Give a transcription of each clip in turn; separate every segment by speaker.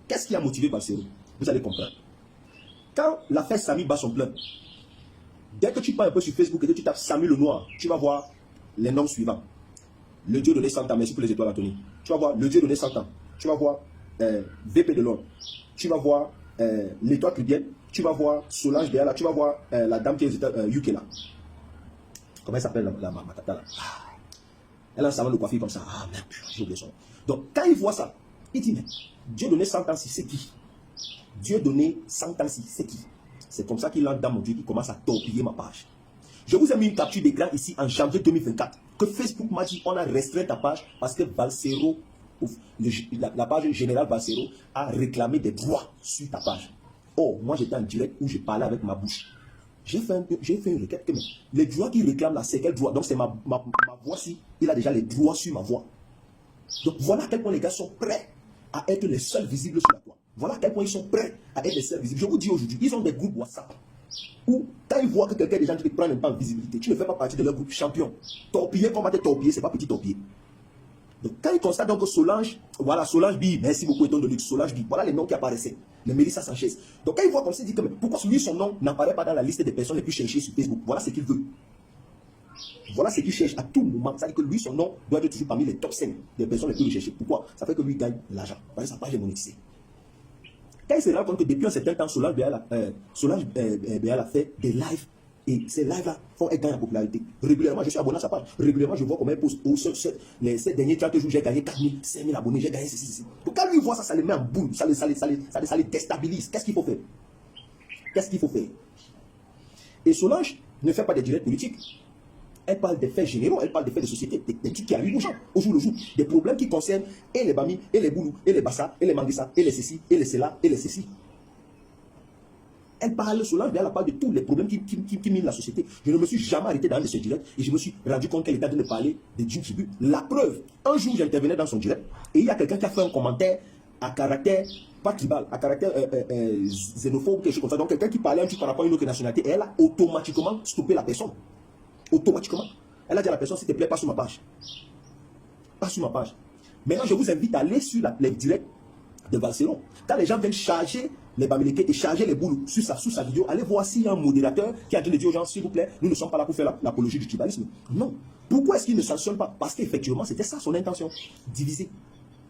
Speaker 1: Qu'est-ce qui a motivé Balsero? Vous allez comprendre. Quand l'affaire Samy bat son plein, dès que tu pars un peu sur Facebook et que tu tapes Samy le Noir, tu vas voir les noms suivants. Le Dieu donné 100 ans, merci pour les étoiles, Anthony. Tu vas voir le Dieu donné 100 ans. Tu vas voir VP de l'ordre. Tu vas voir l'étoile cubienne. Tu vas voir Solange Béala. Tu vas voir la dame qui est aux États UK là. Comment elle s'appelle ma tata là? Elle a un salon de coiffure comme ça. Ah merde, j'ai oublié son nom. Donc quand il voit ça, il dit mais Dieu donné 100 ans, c'est qui? Dieu donné 100 ans, c'est qui? C'est comme ça qu'il entre dans mon Dieu, il commence à torpiller ma page. Je vous ai mis une capture d'écran ici en janvier 2024 que Facebook m'a dit on a restreint ta page parce que Balsero, la page générale Balsero a réclamé des droits sur ta page. Oh, moi j'étais en direct où je parlais avec ma bouche. J'ai fait une requête que les droits qu'il réclame là, c'est quel droit? Donc c'est ma voix-ci, il a déjà les droits sur ma voix. Donc voilà à quel point les gars sont prêts à être les seuls visibles sur la toile. Voilà à quel point ils sont prêts à être les seuls visibles. Je vous dis aujourd'hui, ils ont des groupes WhatsApp où quand ils voient que quelqu'un des gens qui prennent un peu en visibilité, tu ne fais pas partie de leur groupe champion. Torpiller, comment t'es torpillé, c'est pas petit torpillé. Donc quand ils constatent donc que Solange, voilà Solange B, merci beaucoup Eton de Luxe, Solange B, voilà les noms qui apparaissaient, le Mélissa Sanchez. Donc quand ils voient comme ça, ils disent que mais pourquoi lui son nom n'apparaît pas dans la liste des personnes les plus cherchées sur Facebook? Voilà ce qu'il veut. Voilà ce qu'il cherche à tout moment. Ça veut dire que lui, son nom doit être toujours parmi les top 5 des personnes les plus recherchées. Pourquoi? Ça fait que lui gagne l'argent. Parce que sa page est monétisée. Quand il se rend compte que depuis un certain temps, Solange Béala fait des lives et ces lives-là font qu'elle gagne en popularité. Régulièrement, je suis abonné à sa page. Régulièrement, je vois comment elle pose les 7 derniers 30 jours, j'ai gagné 4 000, 5 000 abonnés, j'ai gagné ceci. Donc quand lui voit ça, ça le met en boule, ça les déstabilise. Qu'est-ce qu'il faut faire? Qu'est-ce qu'il faut faire? Et Solange ne fait pas des directs politiques. Elle parle des faits généraux, elle parle des faits de société, des trucs qui arrivent aux gens, au jour le jour. Des problèmes qui concernent et les Bami, et les Boulou, et les Bassa, et les Manguissa, et les ceci, et les cela, et les ceci. Elle parle, Solange, elle parle de tous les problèmes qui minent la société. Je ne me suis jamais arrêté dans un de ses directs et je me suis rendu compte qu'elle était en train de parler de Jim Tribu. La preuve, un jour j'intervenais dans son direct et il y a quelqu'un qui a fait un commentaire à caractère, pas tribal, à caractère xénophobe, quelque chose comme ça. Donc quelqu'un qui parlait un truc par rapport à une autre nationalité et elle a automatiquement stoppé la personne. Automatiquement. Elle a dit à la personne, s'il te plaît, pas sur ma page. Pas sur ma page. Maintenant, je vous invite à aller sur les directs de Balsero. Quand les gens viennent charger les Bamileke et charger les Boulous sur sa vidéo, allez voir s'il y a un modérateur qui a dit aux gens, s'il vous plaît, nous ne sommes pas là pour faire l'apologie du tribalisme. Non. Pourquoi est-ce qu'il ne sanctionne pas? Parce qu'effectivement, c'était ça son intention. Diviser.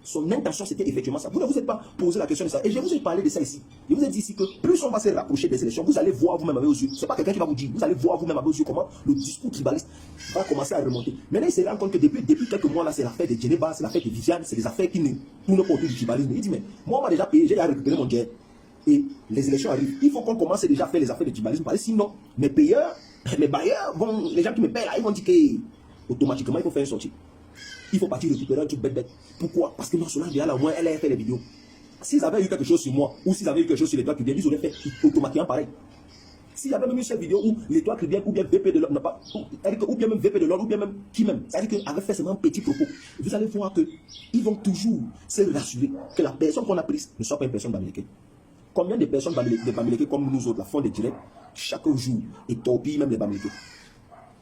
Speaker 1: Son intention, c'était effectivement ça. Vous ne vous êtes pas posé la question de ça. Et je vous ai parlé de ça ici. Je vous ai dit ici que plus on va se rapprocher des élections, vous allez voir vous-même avec vos yeux. Ce n'est pas quelqu'un qui va vous dire. Vous allez voir vous-même avec vos yeux comment le discours tribaliste va commencer à remonter. Maintenant, il se rend compte que depuis quelques mois là, c'est l'affaire de Djeneba, c'est l'affaire de Viviane, c'est des affaires qui ne tournent pas autour du tribalisme. Il dit, mais moi, on m'a déjà payé, j'ai déjà récupéré mon jet. Et les élections arrivent. Il faut qu'on commence déjà à faire les affaires de tribalisme. Parce que sinon, mes payeurs, mes bailleurs, les gens qui me payent là, ils vont dire que automatiquement, il faut faire une sortie. Il faut partir récupérer un truc bête. Pourquoi? Parce que non, Solange Béala, au moins, elle a fait les vidéos. S'ils avaient eu quelque chose sur moi, ou s'ils avaient eu quelque chose sur les toits cubiennes, ils auraient fait automatiquement pareil. S'il y avait même eu cette vidéo où les toits cubiennes, ou bien VP de l'ordre, ou bien même VP de l'ordre, ou bien même qui même, c'est-à-dire qu'avait fait seulement un petit propos, vous allez voir qu'ils vont toujours se rassurer que la personne qu'on a prise ne soit pas une personne bamileke. Combien de personnes de bamileke comme nous autres, la font des directs chaque jour et torpillent même les bamileke?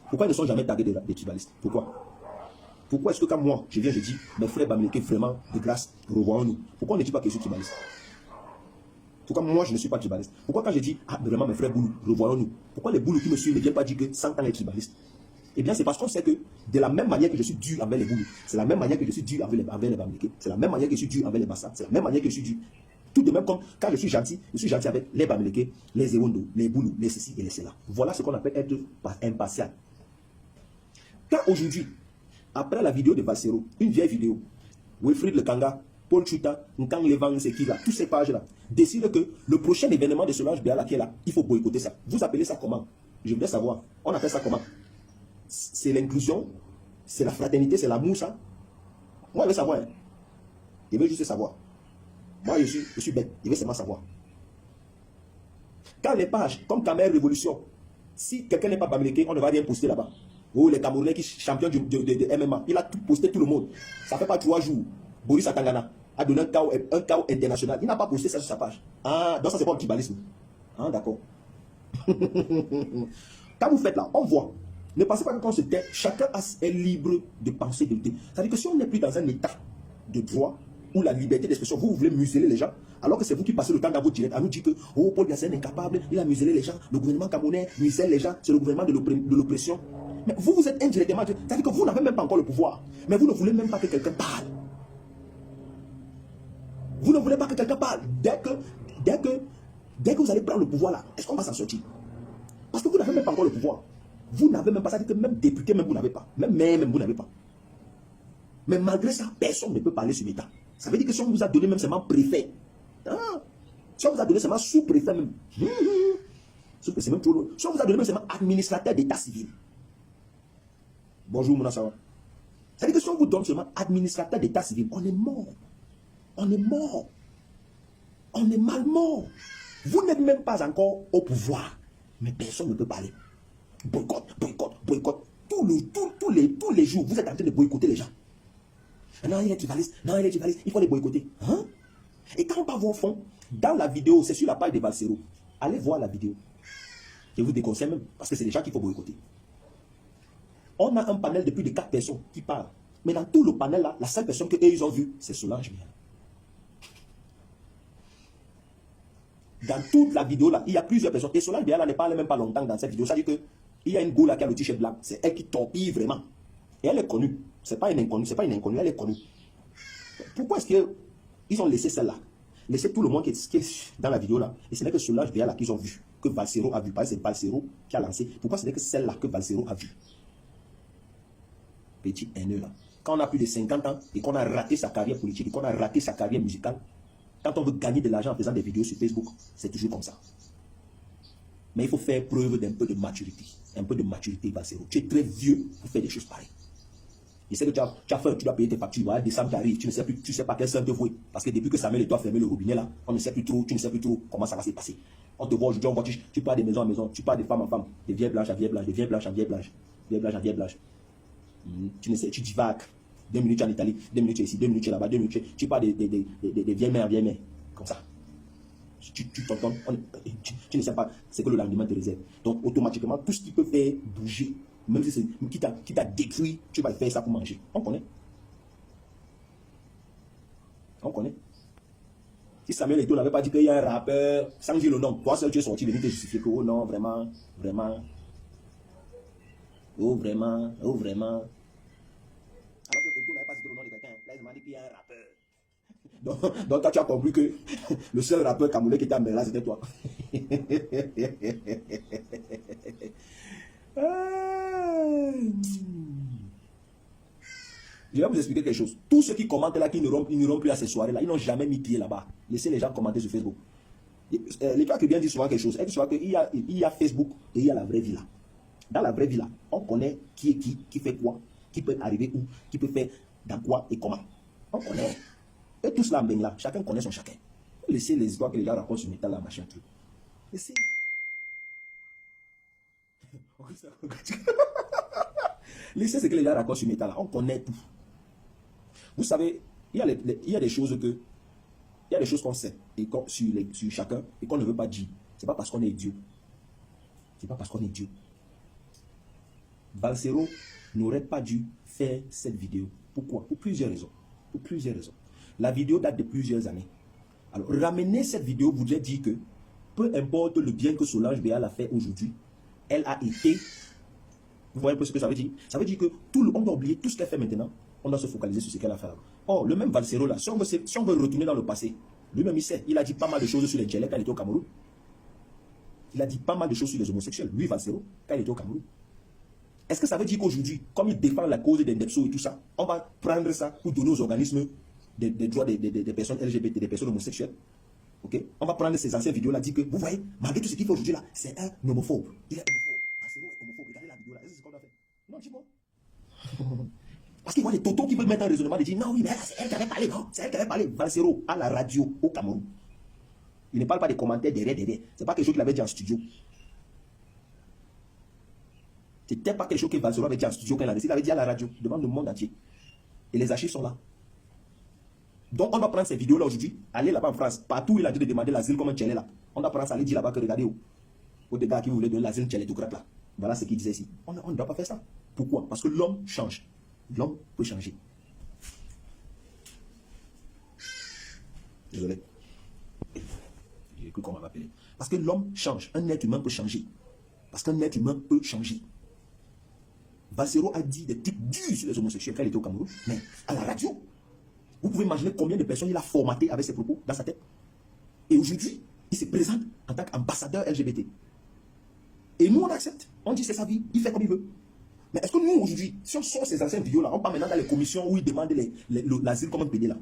Speaker 1: Pourquoi ils ne sont jamais tagués des tribalistes? Pourquoi est-ce que quand moi, je viens, je dis, mes frères Bamileke, vraiment, de grâce, revoyons-nous. Pourquoi on ne dit pas que je suis tribaliste? Pourquoi moi, je ne suis pas tribaliste? Pourquoi quand je dis, ah, vraiment, mes frères Boulou, revoyons-nous? Pourquoi les Boulous qui me suivent ne viennent pas dire que 100 ans est tribaliste? Eh bien, c'est parce qu'on sait que de la même manière que je suis dur envers les Boulous, c'est la même manière que je suis dur envers les Bamileke, c'est la même manière que je suis dur envers les Bassa, c'est la même manière que je suis dur. Tout de même comme quand je suis gentil avec les Bamileke, les Ewondo, les Boulous, les ceci et les cela. Voilà ce qu'on appelle être impartial. Quand aujourd'hui, après la vidéo de Balsero, une vieille vidéo, Wilfried Lekanga, Paul Chuta, Nkang Levan, c'est qui là, toutes ces pages-là, décident que le prochain événement de Solange Béala qui est là, il faut boycotter ça. Vous appelez ça comment? Je voudrais savoir. On appelle ça comment? C'est l'inclusion, c'est la fraternité, c'est l'amour, ça? Moi, je veux savoir. Hein. Je veux juste savoir. Moi, je suis bête. Je veux seulement savoir. Quand les pages, comme Camer Révolution, si quelqu'un n'est pas Bamileke, on ne va rien poster là-bas. Oh, les Camerounais qui sont champions de MMA, il a tout posté tout le monde. Ça fait pas 3 jours. Boris Atangana a donné un chaos international. Il n'a pas posté ça sur sa page. Ah, donc ça c'est pas le tribalisme. Ah, d'accord. Quand vous faites là, on voit. Ne pensez pas que quand on se tait, chacun est libre de penser, de lutter. C'est-à-dire que si on n'est plus dans un état de droit où la liberté d'expression, vous voulez museler les gens, Alors que c'est vous qui passez le temps dans vos directs à nous dire que oh, Paul Biya c'est un incapable, il a muselé les gens, le gouvernement camerounais muselle les gens, c'est le gouvernement de l'oppression. Mais vous, vous êtes indirectement, c'est-à-dire que vous n'avez même pas encore le pouvoir, mais vous ne voulez même pas que quelqu'un parle. Vous ne voulez pas que quelqu'un parle. Dès que vous allez prendre le pouvoir là, est-ce qu'on va s'en sortir? Parce que vous n'avez même pas encore le pouvoir. Vous n'avez même pas, ça veut dire que même député, même vous n'avez pas. Même vous n'avez pas. Mais malgré ça, personne ne peut parler sur l'État. Ça veut dire que si on vous a donné même seulement préfet, si on vous a donné seulement sous-préfet même, c'est même trop loin. Si on vous a donné même seulement administrateur d'état civil. Bonjour, Mounasawa. Ça veut dire que si on vous donne seulement administrateur d'état civil, on est mort. On est mort. On est mal mort. Vous n'êtes même pas encore au pouvoir. Mais personne ne peut parler. Boycott, boycott, boycott. Tous les jours, vous êtes en train de boycotter les gens. Non, il est tribaliste. Non, il est tribaliste. Il faut les boycotter. Hein? Et quand on va voir au fond, dans la vidéo, c'est sur la page de Valsero. Allez voir la vidéo. Je vous déconseille même, parce que c'est les gens qu'il faut boycotter. On a un panel de plus de 4 personnes qui parlent. Mais dans tout le panel là, la seule personne que ils ont vue, c'est Solange Biya. Dans toute la vidéo là, il y a plusieurs personnes. Et Solange Biya là ne parle même pas longtemps dans cette vidéo. Ça veut dire qu'il y a une go là qui a le t-shirt blanc. C'est elle qui torpille vraiment. Et elle est connue. C'est pas une inconnue, c'est pas une inconnue, elle est connue. Pourquoi est-ce qu'ils ont laissé celle-là? Laissé tout le monde qui est dans la vidéo là. Et ce n'est que Solange Biya là qu'ils ont vu. Que Valsero a vu. Parce que c'est Valsero qui a lancé. Pourquoi ce n'est que celle-là que Valsero a vu? Petit haineux là. Quand on a plus de 50 ans et qu'on a raté sa carrière politique et qu'on a raté sa carrière musicale, quand on veut gagner de l'argent en faisant des vidéos sur Facebook, c'est toujours comme ça. Mais il faut faire preuve d'un peu de maturité. Un peu de maturité, Valsero. Tu es très vieux pour faire des choses pareilles. Je sais que tu dois payer tes factures. Voilà, décembre qui arrive, tu ne sais pas quel sein te vouer. Parce que depuis que Samuel et toi fermé le robinet là, on ne sait plus trop, tu ne sais plus trop comment ça va se passer. On te voit aujourd'hui, on voit, tu pars de maison en maison, tu pars de femme en femme, de vieille blanche à vieille blanche, de vieille blanche à vieille blanche, vieille blanche à vieille blanche. Tu ne sais, tu divagues. 2 minutes en Italie, 2 minutes ici, 2 minutes là-bas, 2 minutes. Tu pars de vieilles mères en vieilles mères. Comme ça. Tu t'entends, tu ne sais pas ce que le lendemain te réserve. Donc automatiquement, tout ce qui peut faire bouger, même si c'est qui t'a détruit, tu vas faire ça pour manger. On connaît. On connaît. Si Samuel Eto'o n'avait pas dit qu'il y a un rappeur, sans dire le nom, toi seul tu es sorti, venir te justifier que oh non, vraiment, vraiment. Oh vraiment, oh vraiment. Alors que Eto'o n'avait pas dit le nom de quelqu'un, là il m'a dit qu'il y a un rappeur. Donc toi tu as compris que le seul rappeur camerounais qui était en là c'était toi. Je vais vous expliquer quelque chose. Tous ceux qui commentent là, qui n'iront plus à ces soirées là, ils n'ont jamais mis pied là-bas. Laissez les gens commenter sur Facebook. Les gars qui bien disent souvent quelque chose. Elle dit souvent qu'il y a Facebook et il y a la vraie vie là. Dans la vraie vie là, on connaît qui est qui fait quoi, qui peut arriver où, qui peut faire dans quoi et comment. On connaît. Et tout cela en bain là, chacun connaît son chacun. Laissez les histoires que les gens racontent sur Métal là, machin truc. Laissez. Laissez ce que les gens racontent sur Métal là, on connaît tout. Vous savez, il y a des choses que, il y a des choses qu'on sait et sur chacun et qu'on ne veut pas dire. C'est pas parce qu'on est idiot. C'est pas parce qu'on est idiot. Valsero n'aurait pas dû faire cette vidéo. Pourquoi? Pour plusieurs raisons. Pour plusieurs raisons. La vidéo date de plusieurs années. Alors, ramener cette vidéo voudrait dire que, peu importe le bien que Solange Biya a fait aujourd'hui, elle a été... Vous voyez un peu ce que ça veut dire? Ça veut dire que on doit oublier tout ce qu'elle fait maintenant. On doit se focaliser sur ce qu'elle a fait. Or, le même Valsero là, si on veut retourner dans le passé, lui-même il sait, il a dit pas mal de choses sur les Djelek quand il était au Cameroun. Il a dit pas mal de choses sur les homosexuels, lui Valsero, quand il était au Cameroun. Est-ce que ça veut dire qu'aujourd'hui, comme il défend la cause des Ndepso et tout ça, on va prendre ça pour donner aux organismes des droits des personnes LGBT, des personnes homosexuelles? Okay? On va prendre ces anciennes vidéos là, dire que, vous voyez, malgré tout ce qu'il fait aujourd'hui là, c'est un homophobe. Il est homophobe. Valsero est homophobe. Regardez la vidéo là. Est-ce que c'est ce qu'on a fait? Non, dis-moi. Parce qu'il voit les tontons qui veulent mettre un raisonnement de dire non, oui, mais c'est elle qui avait parlé, non, c'est elle qui avait parlé. Valsero à la radio au Cameroun. Il ne parle pas des commentaires derrière. C'est pas quelque chose qu'il avait dit en studio. C'était pas quelque chose que Valsero avait dit en studio quand il avait dit à la radio, devant le monde entier. Et les archives sont là. Donc on va prendre ces vidéos là aujourd'hui, aller là-bas en France, partout où il a dit de demander l'asile comme un tchèlé là. On va prendre ça, aller dire là-bas que regardez où. Au gars qui voulait donner l'asile tchèlé tout là. Voilà ce qu'il disait ici. On ne doit pas faire ça. Pourquoi? Parce que l'homme change. L'homme peut changer. Désolé. cru qu'on va appeler. Parce que l'homme change. Un être humain peut changer. Parce qu'un être humain peut changer. Valsero a dit des trucs durs sur les homosexuels quand il était au Cameroun, mais à la radio. Vous pouvez imaginer combien de personnes il a formaté avec ses propos dans sa tête. Et aujourd'hui, il se présente en tant qu'ambassadeur LGBT. Et nous, on accepte. On dit c'est sa vie, il fait comme il veut. Mais est-ce que nous, aujourd'hui, si on sort ces anciennes vidéos-là, on part maintenant dans les commissions où ils demandent l'asile comme un PD là,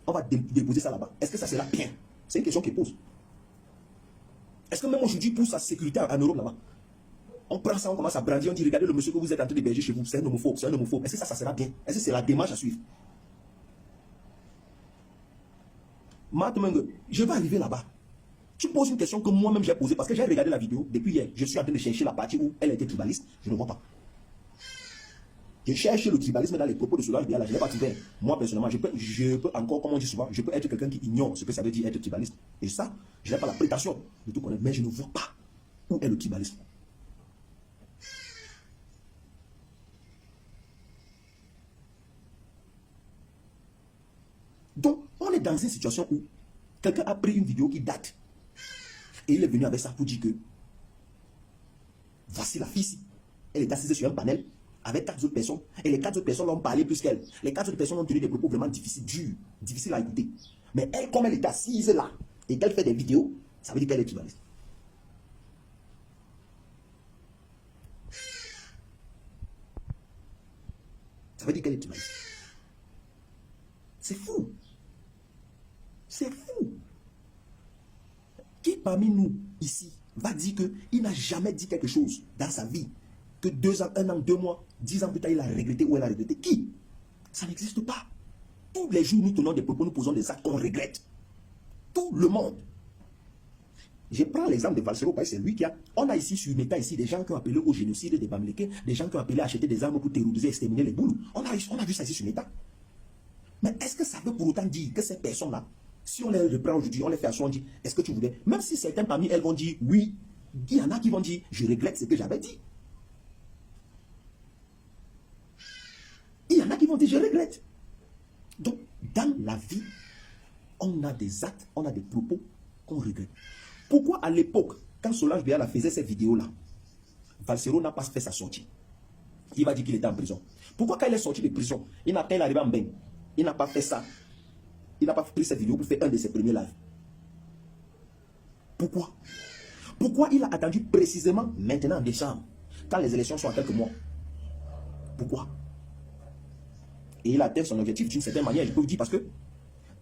Speaker 1: on va déposer ça là-bas. Est-ce que ça sera bien? C'est une question qu'il pose. Est-ce que même aujourd'hui, pour sa sécurité en Europe là-bas, on prend ça, on commence à brandir, on dit regardez le monsieur que vous êtes en train d'héberger chez vous, c'est un homophobe, c'est un homophobe. Est-ce que ça sera bien? Est-ce que c'est la démarche à suivre? Je vais arriver là-bas. Tu poses une question que moi-même j'ai posée parce que j'ai regardé la vidéo depuis hier. Je suis en train de chercher la partie où elle était tribaliste. Je ne vois pas. Je cherche le tribalisme dans les propos de Solange Biala. Je n'ai pas trouvé. Moi, personnellement, je peux encore, comme on dit souvent, je peux être quelqu'un qui ignore ce que ça veut dire être tribaliste. Et ça, je n'ai pas la prétention de tout connaître. Mais je ne vois pas où est le tribalisme. Donc, on est dans une situation où quelqu'un a pris une vidéo qui date. Et il est venu avec ça pour dire que voici la fille. Elle est assise sur un panel avec 4 autres personnes. Et les 4 autres personnes l'ont parlé plus qu'elle. Les 4 autres personnes ont tenu des propos vraiment difficiles, durs, difficiles à écouter. Mais elle, comme elle est assise là, et qu'elle fait des vidéos, ça veut dire qu'elle est tribaliste. Ça veut dire qu'elle est tribaliste. C'est fou. C'est fou. Qui parmi nous, ici, va dire qu'il n'a jamais dit quelque chose dans sa vie, que 2 ans, 1 an, 2 mois, 10 ans plus tard, il a regretté ou elle a regretté? Qui? Ça n'existe pas. Tous les jours, nous tenons des propos, nous posons des actes qu'on regrette. Tout le monde. Je prends l'exemple de Valsero, c'est lui qui a... On a ici sur Meta, ici, des gens qui ont appelé au génocide des Bamileke, des gens qui ont appelé à acheter des armes pour terroriser, exterminer les boules. On a vu ça ici sur Meta. Mais est-ce que ça veut pour autant dire que ces personnes-là, si on les reprend aujourd'hui, on les fait asseoir, on dit, est-ce que tu voulais... Même si certains parmi elles vont dire oui, il y en a qui vont dire, je regrette ce que j'avais dit. Il y en a qui vont dire, je regrette. Donc, dans la vie, on a des actes, on a des propos qu'on regrette. Pourquoi à l'époque, quand Solange Biala faisait ces vidéos-là, Valsero n'a pas fait sa sortie? Il va dire qu'il était en prison. Pourquoi quand il est sorti de prison, il n'a pas arrivé en bain, il n'a pas fait ça? Il n'a pas pris cette vidéo pour faire un de ses premiers lives. Pourquoi? Pourquoi il a attendu précisément maintenant en décembre, quand les élections sont à quelques mois? Pourquoi? Et il a atteint son objectif d'une certaine manière, je peux vous dire, parce que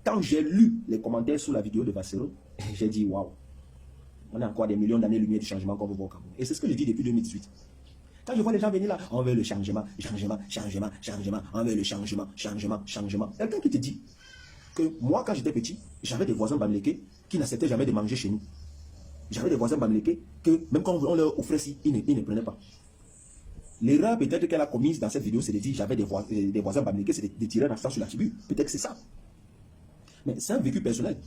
Speaker 1: quand j'ai lu les commentaires sous la vidéo de Valsero, j'ai dit waouh, on a encore des millions d'années-lumière du changement qu'on veut voir au Cameroun. Et c'est ce que je dis depuis 2018. Quand je vois les gens venir là, on veut le changement, changement, changement, changement, on veut le changement, changement, changement. Quelqu'un qui te dit que moi, quand j'étais petit, j'avais des voisins bamileke qui n'acceptaient jamais de manger chez nous. J'avais des voisins bamileke que même quand on leur offrait ci, ils ne prenaient pas. L'erreur peut-être qu'elle a commise dans cette vidéo, c'est de dire j'avais des voisins bamileke, c'est de tirer un accent sur la tribu. Peut-être que c'est ça. Mais c'est un vécu personnel.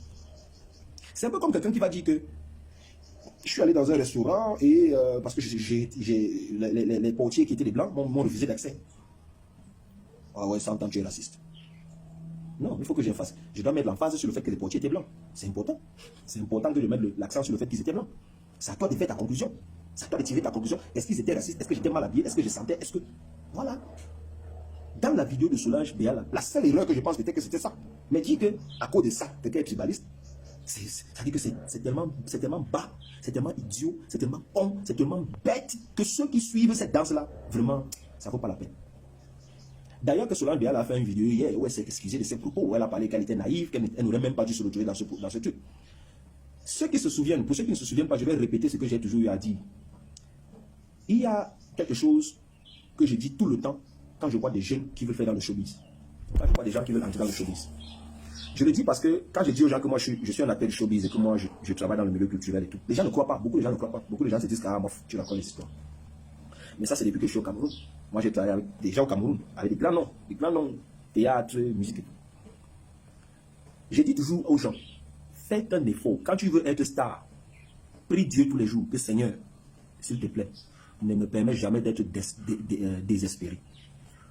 Speaker 1: C'est un peu comme quelqu'un qui va dire que je suis allé dans un restaurant et parce que les portiers qui étaient des blancs m'ont refusé d'accès. Ah ouais, ça entend, tu es raciste. Non, il faut que je dois mettre l'emphase sur le fait que les portiers étaient blancs. C'est important. C'est important que je mette l'accent sur le fait qu'ils étaient blancs. C'est à toi de faire ta conclusion. C'est à toi de tirer ta conclusion. Est-ce qu'ils étaient racistes? Est-ce que j'étais mal habillé? Est-ce que je sentais? Est-ce que... Voilà. Dans la vidéo de Solange Biala, la seule erreur que je pense c'était que c'était ça. Mais dire qu'à cause de ça, quelqu'un est tribaliste, ça dit que c'est tellement bas, c'est tellement idiot, c'est tellement con, c'est tellement bête que ceux qui suivent cette danse-là, vraiment, ça ne vaut pas la peine. D'ailleurs, que Solange Biala a fait une vidéo hier où elle s'est excusée de ses propos, où elle a parlé qu'elle était naïve, qu'elle n'aurait même pas dû se retrouver dans ce truc. Ceux qui se souviennent, pour ceux qui ne se souviennent pas, je vais répéter ce que j'ai toujours eu à dire. Il y a quelque chose que je dis tout le temps quand je vois des jeunes qui veulent faire dans le showbiz. Quand je vois des gens qui veulent entrer dans le showbiz. Je le dis parce que quand je dis aux gens que moi je suis un acteur de showbiz et que moi je travaille dans le milieu culturel et tout, les gens ne croient pas, beaucoup de gens ne croient pas. Beaucoup de gens se disent que tu la connais cette histoire. Mais ça c'est depuis que je suis au Cameroun. Moi j'ai travaillé avec des gens au Cameroun, avec des grands noms, théâtre, musique et tout. Je dis toujours aux gens, faites un effort. Quand tu veux être star, prie Dieu tous les jours, que Seigneur, s'il te plaît, ne me permets jamais d'être désespéré.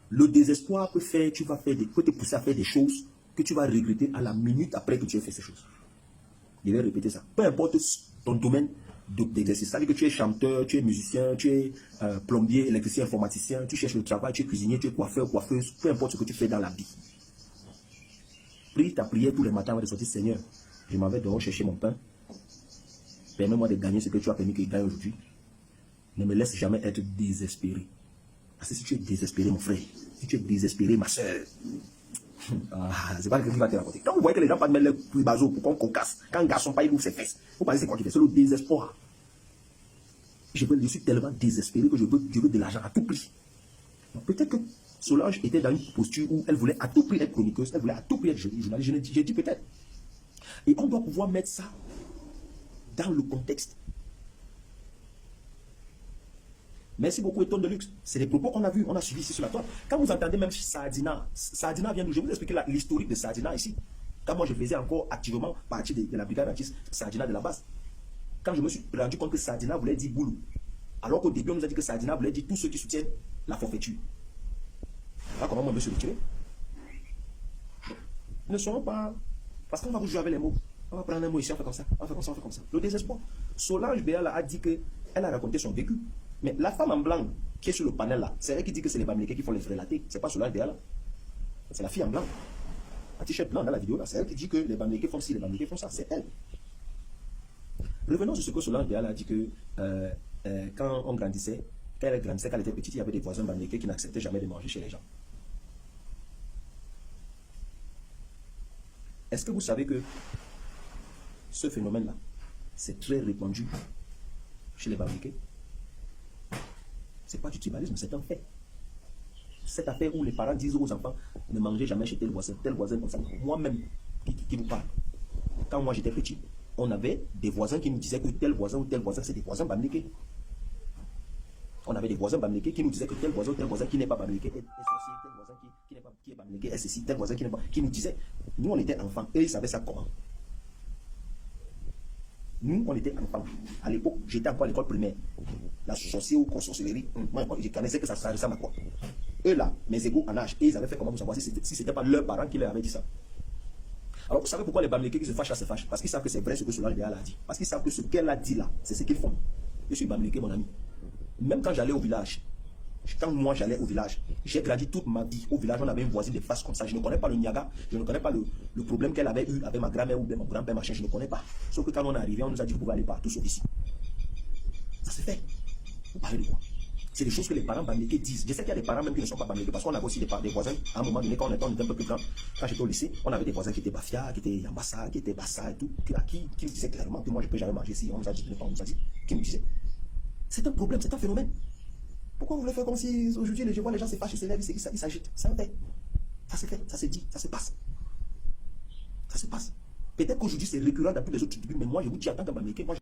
Speaker 1: Le désespoir peut te pousser à faire des choses que tu vas regretter à la minute après que tu aies fait ces choses. Je vais répéter ça. Peu importe ton domaine d'exercice. Ça veut dire que tu es chanteur, tu es musicien, tu es plombier, électricien, informaticien, tu cherches le travail, tu es cuisinier, tu es coiffeur, coiffeuse, peu importe ce que tu fais dans la vie. Prie ta prière tous les matins avant de sortir. Seigneur, je m'en vais dehors chercher mon pain. Permets-moi de gagner ce que tu as permis que je gagne aujourd'hui. Ne me laisse jamais être désespéré. Parce que si tu es désespéré, mon frère, si tu es désespéré, ma soeur, c'est pas quelqu'un qui va te raconter. Quand vous voyez que les gens pas de mettre le bateau pour qu'on concasse, quand un garçon pas, il ouvre ses fesses, vous pensez c'est quoi qui fait? C'est le désespoir. Je suis tellement désespéré que je veux de l'argent à tout prix. Peut-être que Solange était dans une posture où elle voulait à tout prix être chroniqueuse, elle voulait à tout prix être journaliste. J'ai dit peut-être. Et on doit pouvoir mettre ça dans le contexte. Merci beaucoup, Étonne de Luxe. C'est les propos qu'on a vus, on a suivi ici sur la toile. Quand vous entendez même Sardina, Sardina vient d'où? Je vais vous expliquer l'historique de Sardina ici. Quand moi je faisais encore activement partie de la brigade artiste Sardina de la base. Quand je me suis rendu compte que Sardina voulait dire boulot. Alors qu'au début on nous a dit que Sardina voulait dire tous ceux qui soutiennent la forfaiture. Là comment on veut se retirer? Ne soyons pas... Parce qu'on va vous jouer avec les mots. On va prendre un mot ici, on fait comme ça, on fait comme ça, on fait comme ça. Le désespoir. Solange Béala a dit qu'elle a raconté son vécu. Mais la femme en blanc qui est sur le panel là, c'est elle qui dit que c'est les Bamileke qui font les frélatés. C'est pas Solange Béala. C'est la fille en blanc. La t-shirt blanc dans la vidéo là, c'est elle qui dit que les Bamileke font ci, les Bamileke font ça. C'est elle. Revenons sur ce que Solange Béala a dit que quand on grandissait, quand elle grandissait, quand elle était petite, il y avait des voisins Bamileke qui n'acceptaient jamais de manger chez les gens. Est-ce que vous savez que ce phénomène-là, c'est très répandu chez les Bamileke? Ce n'est pas du tribalisme, c'est un fait. Cette affaire où les parents disent aux enfants ne mangez jamais chez tel voisin comme ça. Moi-même, qui vous parle, quand moi j'étais petit, on avait des voisins qui nous disaient que tel voisin ou tel voisin, c'est des voisins Bamileke. On avait des voisins Bamileke qui nous disaient que tel voisin ou tel voisin qui n'est pas Bamileke est sorcier, tel voisin qui n'est pas qui est Bamileke est ceci, tel voisin qui n'est pas. Qui nous disait, nous on était enfants et ils savaient ça comment. Nous, on était enfants. À l'époque, j'étais encore à l'école primaire. La sorcière ou sorcellerie, moi, je connaissais que ça ressemble à quoi. Eux là, mes égaux en âge, et ils avaient fait comment pour savoir si ce n'était pas leurs parents qui leur avaient dit ça. Alors vous savez pourquoi les Bamileke qui se fâchent là se fâchent? Parce qu'ils savent que c'est vrai ce que Solange Béala a dit. Parce qu'ils savent que ce qu'elle a dit là, c'est ce qu'ils font. Je suis Bamileke, mon ami. Même quand j'allais au village, quand moi j'allais au village, j'ai grandi toute ma vie au village, on avait une voisine de face comme ça. Je ne connais pas le Niaga, je ne connais pas le problème qu'elle avait eu avec ma grand-mère ou bien mon grand-père, machin, je ne connais pas. Sauf que quand on est arrivé, on nous a dit que vous pouvez aller partout sauf ici. Ça se fait. Vous parlez de quoi? C'est des choses que les parents Bamileke disent. Je sais qu'il y a des parents même qui ne sont pas Bamileke parce qu'on avait aussi des voisins. À un moment donné, quand on était un peu plus grand, quand j'étais au lycée, on avait des voisins qui étaient Bafia, qui étaient Yambassa, qui étaient Bassa et tout, qui nous disaient clairement que moi je ne peux jamais manger ici. On nous a dit, on nous a dit, qui nous disait. C'est un problème, c'est un phénomène. Pourquoi vous voulez faire comme si aujourd'hui je vois les gens se fâchent, ils s'élèvent, ils s'agitent? Ça fait. Ça se fait, ça se dit, ça se passe. Ça se passe. Peut-être qu'aujourd'hui c'est récurrent dans tous les autres tribus, mais moi je vous dis en tant que Bamileke, moi